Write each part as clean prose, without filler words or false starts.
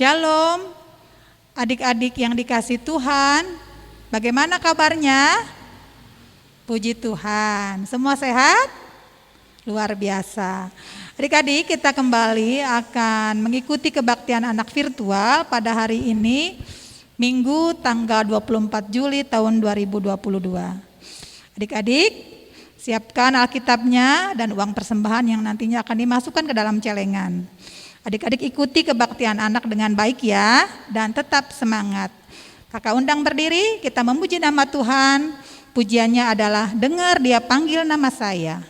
Shalom, adik-adik yang dikasih Tuhan. Bagaimana kabarnya? Puji Tuhan, semua sehat? Luar biasa. Adik-adik, kita kembali akan mengikuti kebaktian anak virtual pada hari ini, Minggu tanggal 24 Juli tahun 2022. Adik-adik, siapkan Alkitabnya dan uang persembahan yang nantinya akan dimasukkan ke dalam celengan. Adik-adik ikuti kebaktian anak dengan baik ya, dan tetap semangat. Kakak undang berdiri, kita memuji nama Tuhan. Pujiannya adalah dengar dia panggil nama saya.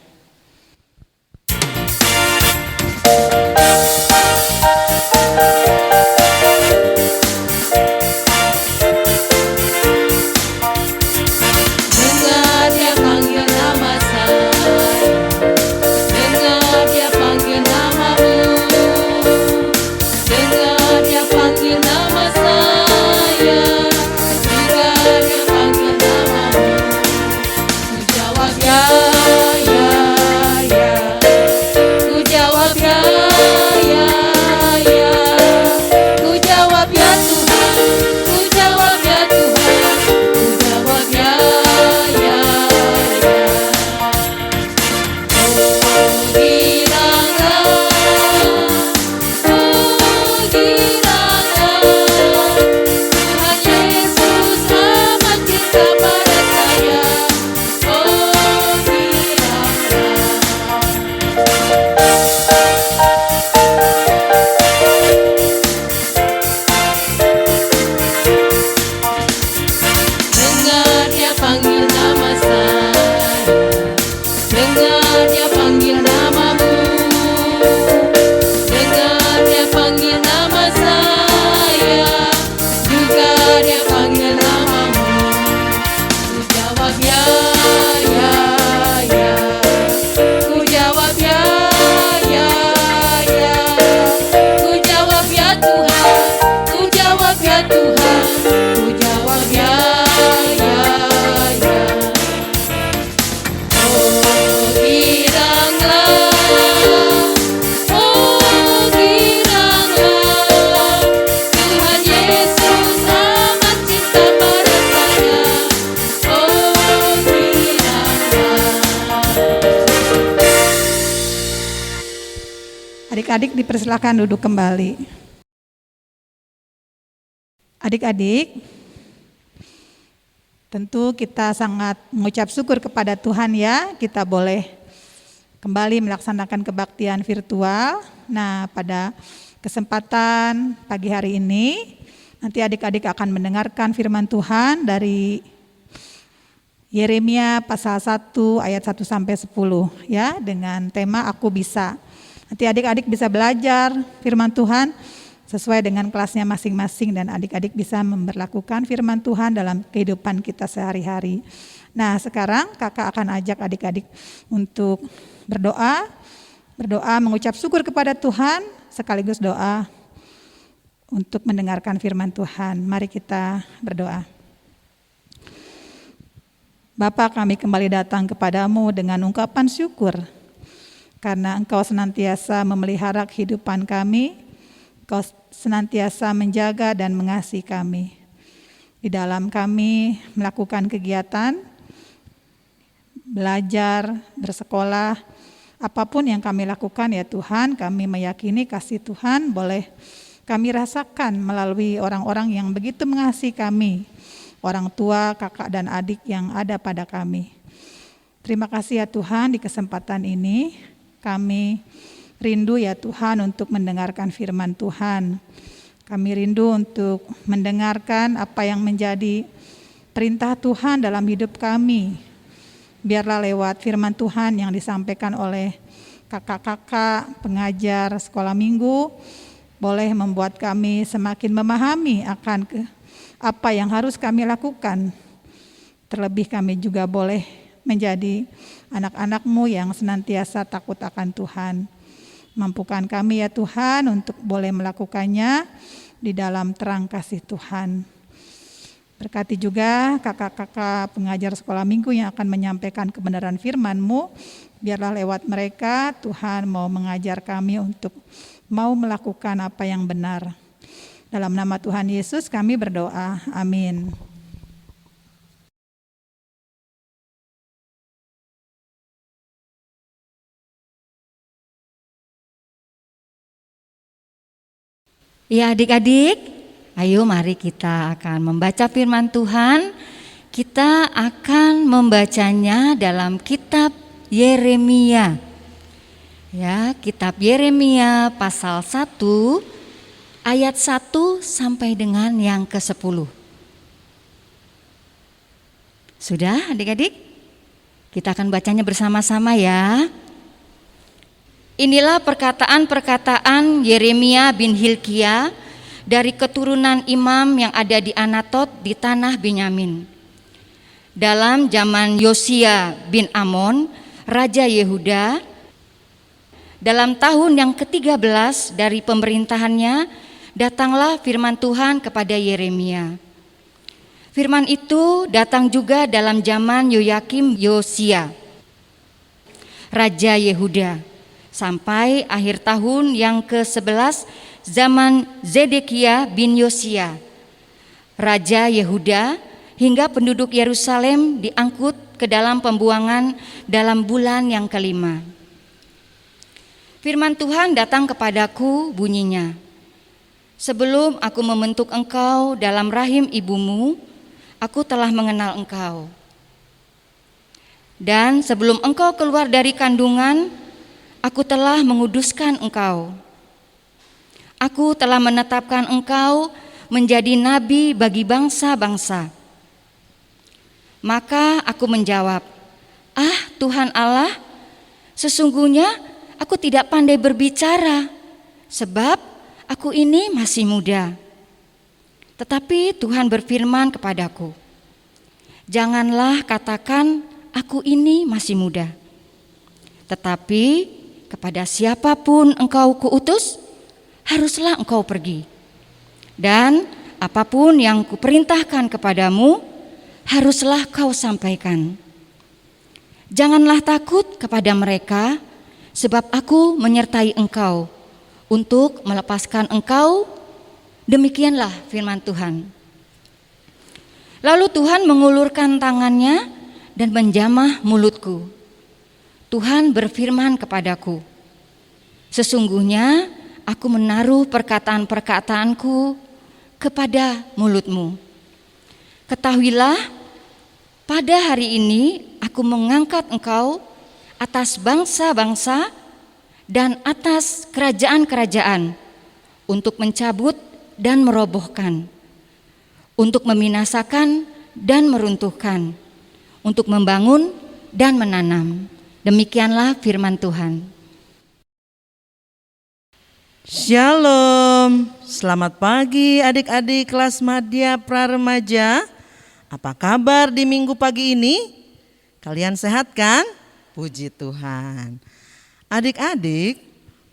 Adik-adik dipersilakan duduk kembali. Adik-adik, tentu kita sangat mengucap syukur kepada Tuhan ya, kita boleh kembali melaksanakan kebaktian virtual. Nah, pada kesempatan pagi hari ini, nanti adik-adik akan mendengarkan firman Tuhan dari Yeremia pasal 1 ayat 1 sampai 10 ya, dengan tema Aku Bisa. Nanti adik-adik bisa belajar firman Tuhan sesuai dengan kelasnya masing-masing dan adik-adik bisa memberlakukan firman Tuhan dalam kehidupan kita sehari-hari. Nah, sekarang kakak akan ajak adik-adik untuk berdoa mengucap syukur kepada Tuhan sekaligus doa untuk mendengarkan firman Tuhan. Mari kita berdoa. Bapa, kami kembali datang kepadamu dengan ungkapan syukur. Karena Engkau senantiasa memelihara kehidupan kami, Engkau senantiasa menjaga dan mengasihi kami. Di dalam kami melakukan kegiatan, belajar, bersekolah, apapun yang kami lakukan ya Tuhan, kami meyakini kasih Tuhan boleh kami rasakan melalui orang-orang yang begitu mengasihi kami, orang tua, kakak dan adik yang ada pada kami. Terima kasih ya Tuhan, di kesempatan ini kami rindu ya Tuhan untuk mendengarkan firman Tuhan. Kami rindu untuk mendengarkan apa yang menjadi perintah Tuhan dalam hidup kami. Biarlah lewat firman Tuhan yang disampaikan oleh kakak-kakak pengajar sekolah minggu boleh membuat kami semakin memahami akan apa yang harus kami lakukan. Terlebih kami juga boleh menjadi anak-anak-Mu yang senantiasa takut akan Tuhan. Mampukan kami ya Tuhan untuk boleh melakukannya di dalam terang kasih Tuhan. Berkati juga kakak-kakak pengajar sekolah minggu yang akan menyampaikan kebenaran firman-Mu. Biarlah lewat mereka Tuhan mau mengajar kami untuk mau melakukan apa yang benar. Dalam nama Tuhan Yesus kami berdoa. Amin. Ya adik-adik, ayo mari kita akan membaca firman Tuhan. Kita akan membacanya dalam kitab Yeremia. Ya, kitab Yeremia pasal 1 ayat 1 sampai dengan yang ke-10. Sudah adik-adik? Kita akan bacanya bersama-sama ya. Inilah perkataan-perkataan Yeremia bin Hilkia dari keturunan imam yang ada di Anatot di tanah Benyamin. Dalam zaman Yosia bin Amon, Raja Yehuda, dalam tahun yang ke-13 dari pemerintahannya, datanglah firman Tuhan kepada Yeremia. Firman itu datang juga dalam zaman Yoyakim Yosia, Raja Yehuda, sampai akhir tahun yang ke-11 zaman Zedekia bin Yosia, Raja Yehuda, hingga penduduk Yerusalem diangkut ke dalam pembuangan dalam bulan yang ke-5. Firman Tuhan datang kepadaku bunyinya, sebelum aku membentuk engkau dalam rahim ibumu, aku telah mengenal engkau. Dan sebelum engkau keluar dari kandungan, aku telah menguduskan engkau. Aku telah menetapkan engkau menjadi nabi bagi bangsa-bangsa. Maka aku menjawab, Tuhan Allah, sesungguhnya aku tidak pandai berbicara, sebab aku ini masih muda. Tetapi Tuhan berfirman kepadaku, janganlah katakan aku ini masih muda. Tetapi kepada siapapun engkau kuutus, haruslah engkau pergi. Dan apapun yang kuperintahkan kepadamu, haruslah kau sampaikan. Janganlah takut kepada mereka, sebab aku menyertai engkau untuk melepaskan engkau. Demikianlah firman Tuhan. Lalu Tuhan mengulurkan tangannya dan menjamah mulutku. Tuhan berfirman kepadaku, sesungguhnya aku menaruh perkataan-perkataanku kepada mulutmu. Ketahuilah, pada hari ini aku mengangkat engkau atas bangsa-bangsa dan atas kerajaan-kerajaan untuk mencabut dan merobohkan, untuk membinasakan dan meruntuhkan, untuk membangun dan menanam. Demikianlah firman Tuhan. Shalom, selamat pagi adik-adik kelas Madya Praremaja. Apa kabar di minggu pagi ini? Kalian sehat kan? Puji Tuhan. Adik-adik,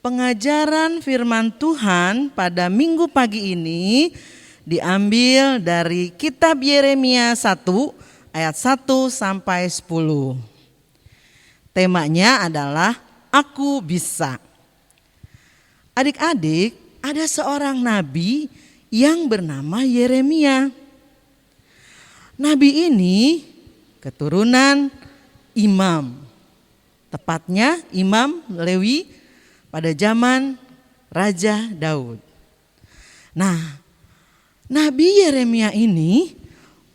pengajaran firman Tuhan pada minggu pagi ini diambil dari kitab Yeremia 1 ayat 1 sampai 10. Temanya adalah Aku Bisa. Adik-adik, ada seorang nabi yang bernama Yeremia. Nabi ini keturunan imam, tepatnya imam Lewi pada zaman Raja Daud. Nah, Nabi Yeremia ini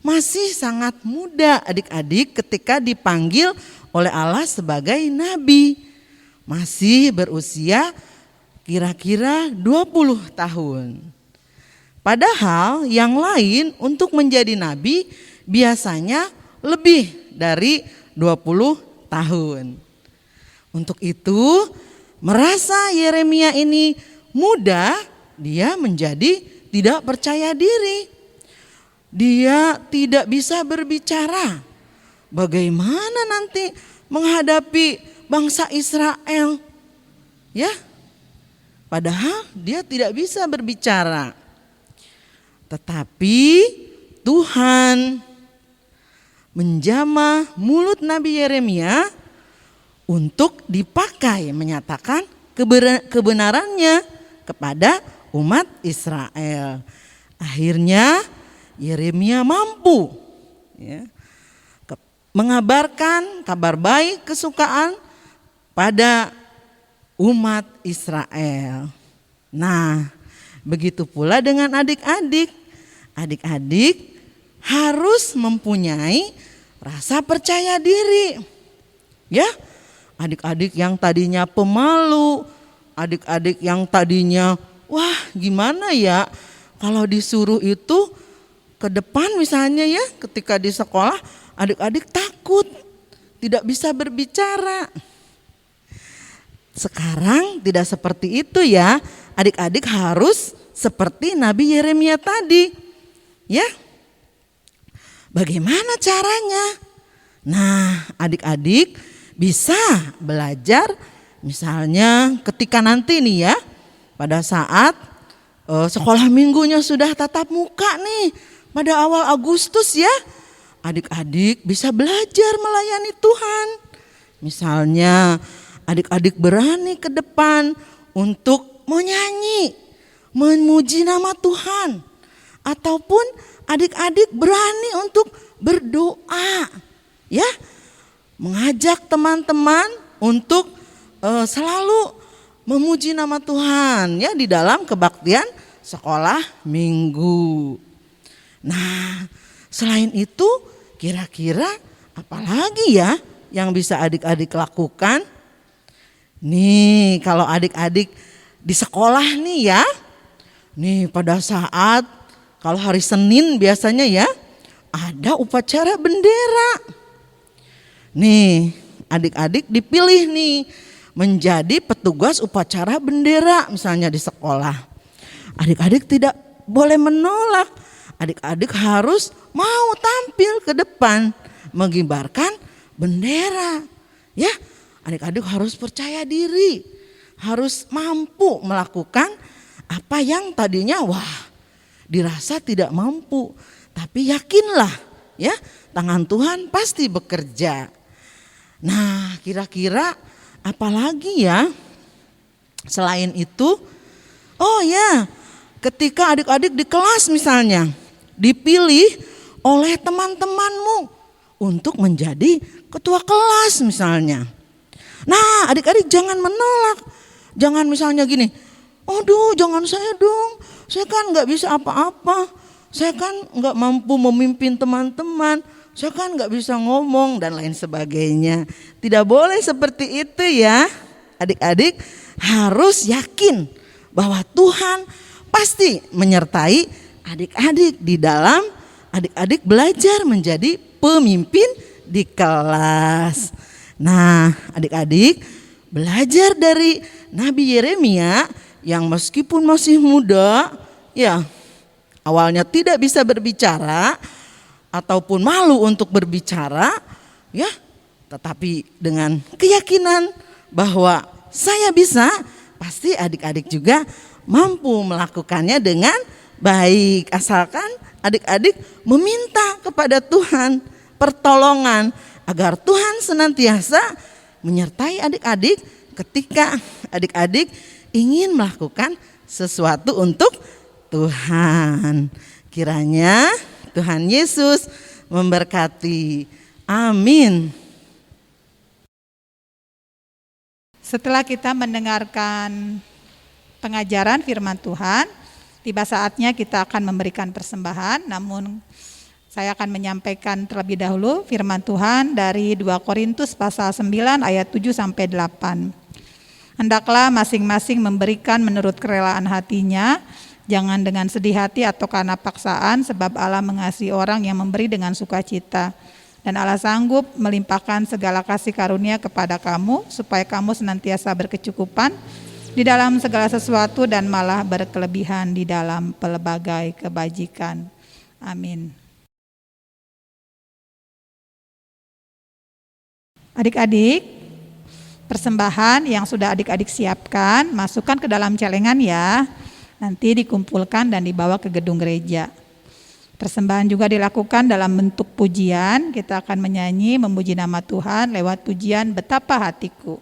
masih sangat muda adik-adik ketika dipanggil oleh Allah sebagai nabi. Masih berusia kira-kira 20 tahun. Padahal yang lain untuk menjadi nabi biasanya lebih dari 20 tahun. Untuk itu merasa Yeremia ini muda, dia menjadi tidak percaya diri. Dia tidak bisa berbicara. Bagaimana nanti menghadapi bangsa Israel? Ya, padahal dia tidak bisa berbicara. Tetapi Tuhan menjamah mulut Nabi Yeremia untuk dipakai menyatakan kebenarannya kepada umat Israel. Akhirnya Yeremia mampu ya, mengabarkan kabar baik kesukaan pada umat Israel. Nah, begitu pula dengan adik-adik. Adik-adik harus mempunyai rasa percaya diri. Ya, adik-adik yang tadinya pemalu, adik-adik yang tadinya wah gimana ya kalau disuruh itu ke depan misalnya ya, ketika di sekolah adik-adik takut, tidak bisa berbicara. Sekarang tidak seperti itu ya. Adik-adik harus seperti Nabi Yeremia tadi. Ya. Bagaimana caranya? Nah, adik-adik bisa belajar misalnya ketika nanti nih ya, pada saat sekolah minggunya sudah tatap muka nih pada awal Agustus ya. Adik-adik bisa belajar melayani Tuhan. Misalnya adik-adik berani ke depan untuk menyanyi, memuji nama Tuhan. Ataupun adik-adik berani untuk berdoa. Ya, mengajak teman-teman untuk selalu memuji nama Tuhan ya di dalam kebaktian sekolah minggu. Nah, selain itu kira-kira apalagi ya yang bisa adik-adik lakukan? Nih, kalau adik-adik di sekolah nih ya. Nih, pada saat kalau hari Senin biasanya ya ada upacara bendera. Nih, adik-adik dipilih nih menjadi petugas upacara bendera misalnya di sekolah. Adik-adik tidak boleh menolak. Adik-adik harus mau tampil ke depan mengibarkan bendera. Ya, adik-adik harus percaya diri, harus mampu melakukan apa yang tadinya wah dirasa tidak mampu, tapi yakinlah ya tangan Tuhan pasti bekerja. Nah, kira-kira apalagi ya selain itu? Oh ya, ketika adik-adik di kelas misalnya dipilih oleh teman-temanmu untuk menjadi ketua kelas misalnya. Nah, adik-adik jangan menolak. Jangan misalnya gini, aduh jangan saya dong, saya kan gak bisa apa-apa, saya kan gak mampu memimpin teman-teman, saya kan gak bisa ngomong dan lain sebagainya. Tidak boleh seperti itu ya. Adik-adik harus yakin bahwa Tuhan pasti menyertai adik-adik di dalam adik-adik belajar menjadi pemimpin di kelas. Nah, adik-adik belajar dari Nabi Yeremia yang meskipun masih muda, ya awalnya tidak bisa berbicara ataupun malu untuk berbicara, ya, tetapi dengan keyakinan bahwa saya bisa, pasti adik-adik juga mampu melakukannya dengan baik, asalkan adik-adik meminta kepada Tuhan pertolongan agar Tuhan senantiasa menyertai adik-adik ketika adik-adik ingin melakukan sesuatu untuk Tuhan. Kiranya Tuhan Yesus memberkati. Amin. Setelah kita mendengarkan pengajaran firman Tuhan, tiba saatnya kita akan memberikan persembahan. Namun saya akan menyampaikan terlebih dahulu firman Tuhan dari 2 Korintus pasal 9 ayat 7 sampai 8. Hendaklah masing-masing memberikan menurut kerelaan hatinya, jangan dengan sedih hati atau karena paksaan, sebab Allah mengasihi orang yang memberi dengan sukacita. Dan Allah sanggup melimpahkan segala kasih karunia kepada kamu, supaya kamu senantiasa berkecukupan di dalam segala sesuatu dan malah berkelebihan di dalam pelbagai kebajikan. Amin. Adik-adik, persembahan yang sudah adik-adik siapkan, masukkan ke dalam celengan ya. Nanti dikumpulkan dan dibawa ke gedung gereja. Persembahan juga dilakukan dalam bentuk pujian. Kita akan menyanyi memuji nama Tuhan lewat pujian Betapa Hatiku.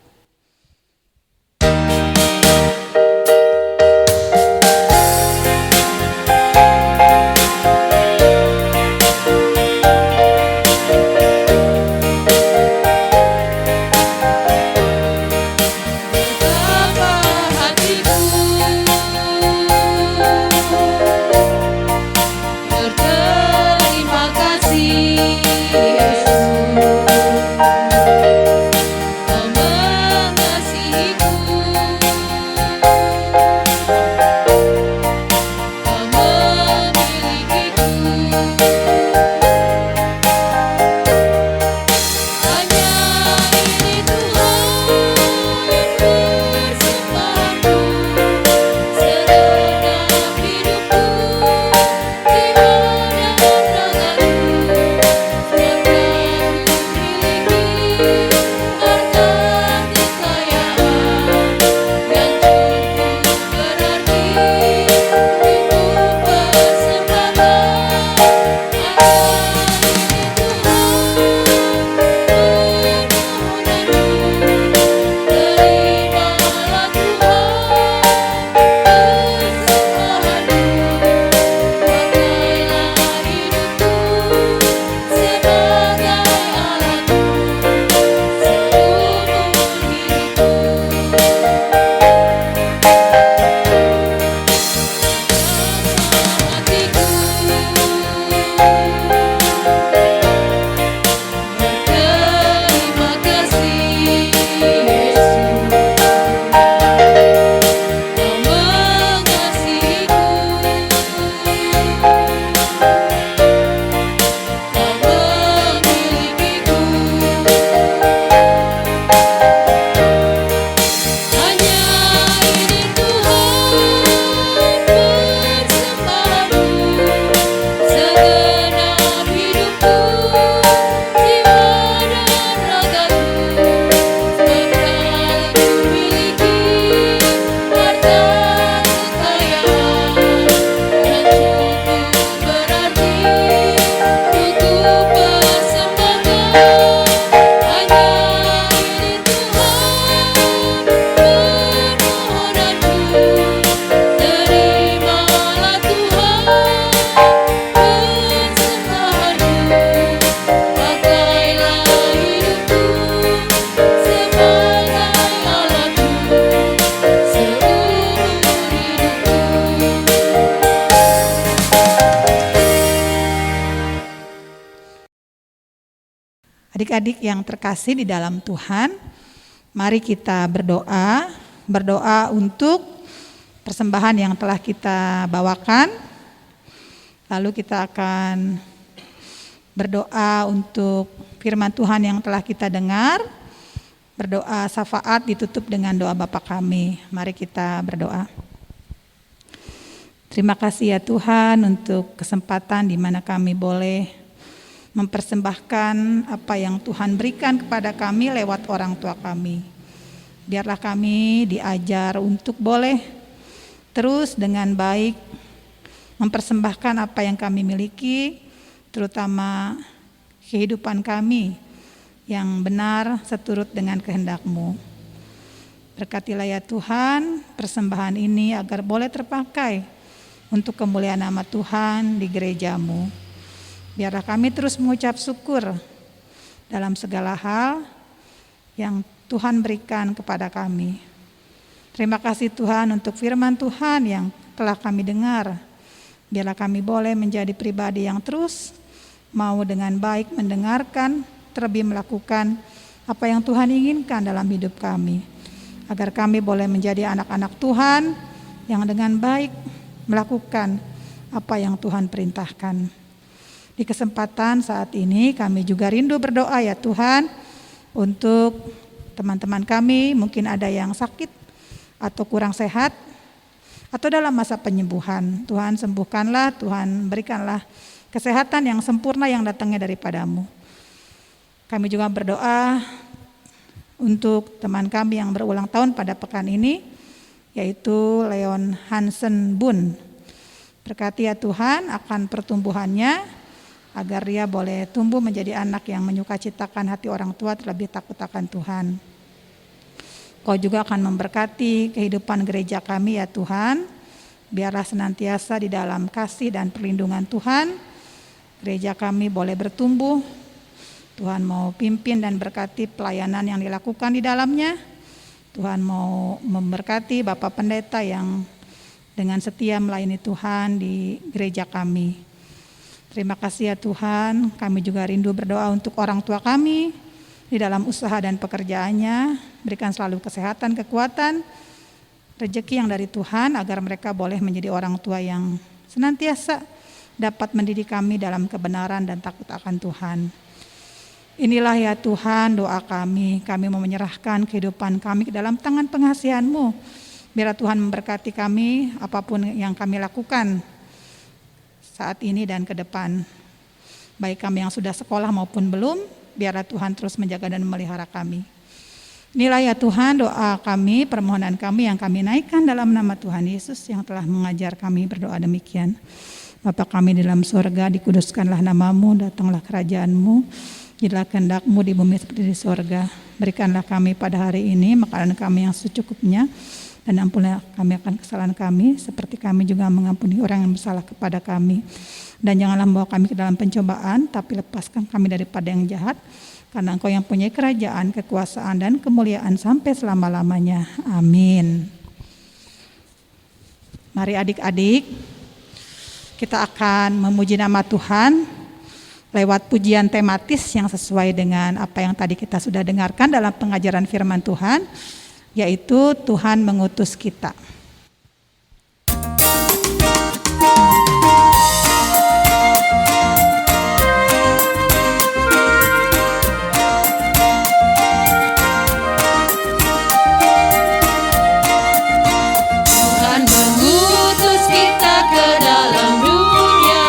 Adik-adik yang terkasih di dalam Tuhan, mari kita berdoa untuk persembahan yang telah kita bawakan. Lalu kita akan berdoa untuk firman Tuhan yang telah kita dengar. Berdoa syafaat ditutup dengan doa Bapa kami. Mari kita berdoa. Terima kasih ya Tuhan untuk kesempatan di mana kami boleh mempersembahkan apa yang Tuhan berikan kepada kami lewat orang tua kami. Biarlah kami diajar untuk boleh terus dengan baik mempersembahkan apa yang kami miliki, terutama kehidupan kami yang benar seturut dengan kehendak-Mu. Berkatilah ya Tuhan persembahan ini agar boleh terpakai untuk kemuliaan nama Tuhan di gereja-Mu. Biarlah kami terus mengucap syukur dalam segala hal yang Tuhan berikan kepada kami. Terima kasih Tuhan untuk firman Tuhan yang telah kami dengar. Biarlah kami boleh menjadi pribadi yang terus mau dengan baik mendengarkan, terlebih melakukan apa yang Tuhan inginkan dalam hidup kami. Agar kami boleh menjadi anak-anak Tuhan yang dengan baik melakukan apa yang Tuhan perintahkan. Di kesempatan saat ini kami juga rindu berdoa ya Tuhan untuk teman-teman kami, mungkin ada yang sakit atau kurang sehat atau dalam masa penyembuhan. Tuhan sembuhkanlah, Tuhan berikanlah kesehatan yang sempurna yang datangnya daripada-Mu. Kami juga berdoa untuk teman kami yang berulang tahun pada pekan ini, yaitu Leon Hansen Bun. Berkati ya Tuhan akan pertumbuhannya, agar dia boleh tumbuh menjadi anak yang menyukacitakan hati orang tua, terlebih takut akan Tuhan. Kau juga akan memberkati kehidupan gereja kami ya Tuhan. Biarlah senantiasa di dalam kasih dan perlindungan Tuhan, gereja kami boleh bertumbuh. Tuhan mau pimpin dan berkati pelayanan yang dilakukan di dalamnya. Tuhan mau memberkati Bapak Pendeta yang dengan setia melayani Tuhan di gereja kami. Terima kasih ya Tuhan, kami juga rindu berdoa untuk orang tua kami di dalam usaha dan pekerjaannya. Berikan selalu kesehatan, kekuatan, rezeki yang dari Tuhan agar mereka boleh menjadi orang tua yang senantiasa dapat mendidik kami dalam kebenaran dan takut akan Tuhan. Inilah ya Tuhan doa kami mau menyerahkan kehidupan kami ke dalam tangan pengasihan-Mu. Biar Tuhan memberkati kami apapun yang kami lakukan saat ini dan ke depan. Baik kami yang sudah sekolah maupun belum, biarlah Tuhan terus menjaga dan memelihara kami. Inilah ya Tuhan doa kami, permohonan kami yang kami naikkan dalam nama Tuhan Yesus yang telah mengajar kami berdoa demikian. Bapa kami di dalam surga, dikuduskanlah nama-Mu, datanglah kerajaan-Mu, jadilah kehendak-Mu di bumi seperti di surga. Berikanlah kami pada hari ini makanan kami yang secukupnya, dan ampunilah kami akan kesalahan kami, seperti kami juga mengampuni orang yang bersalah kepada kami. Dan janganlah membawa kami ke dalam pencobaan, tapi lepaskan kami daripada yang jahat, karena Engkau yang punya kerajaan, kekuasaan, dan kemuliaan sampai selama-lamanya. Amin. Mari adik-adik, kita akan memuji nama Tuhan lewat pujian tematis yang sesuai dengan apa yang tadi kita sudah dengarkan dalam pengajaran firman Tuhan, yaitu Tuhan mengutus kita. Tuhan mengutus kita ke dalam dunia,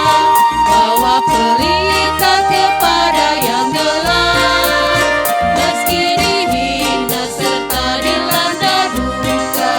bawa pelita kepada yang gelap, meski dihina serta dilanda duka.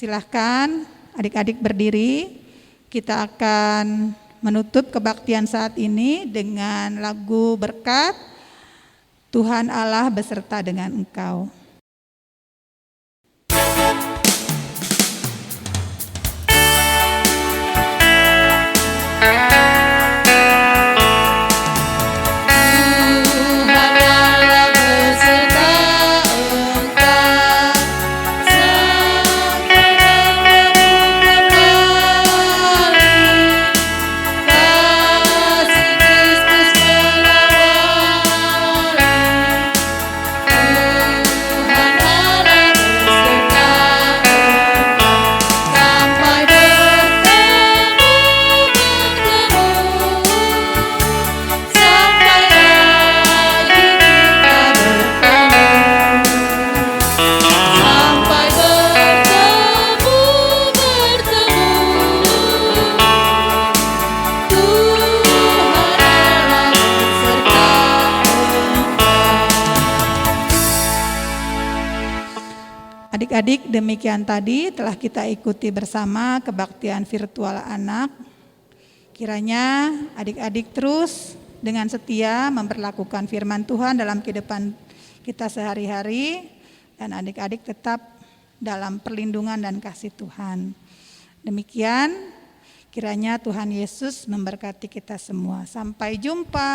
Silahkan adik-adik berdiri. Kita akan menutup kebaktian saat ini dengan lagu berkat Tuhan Allah beserta dengan engkau. Adik-adik, demikian tadi telah kita ikuti bersama kebaktian virtual anak. Kiranya adik-adik terus dengan setia memperlakukan firman Tuhan dalam kehidupan kita sehari-hari, dan adik-adik tetap dalam perlindungan dan kasih Tuhan. Demikian, kiranya Tuhan Yesus memberkati kita semua. Sampai jumpa.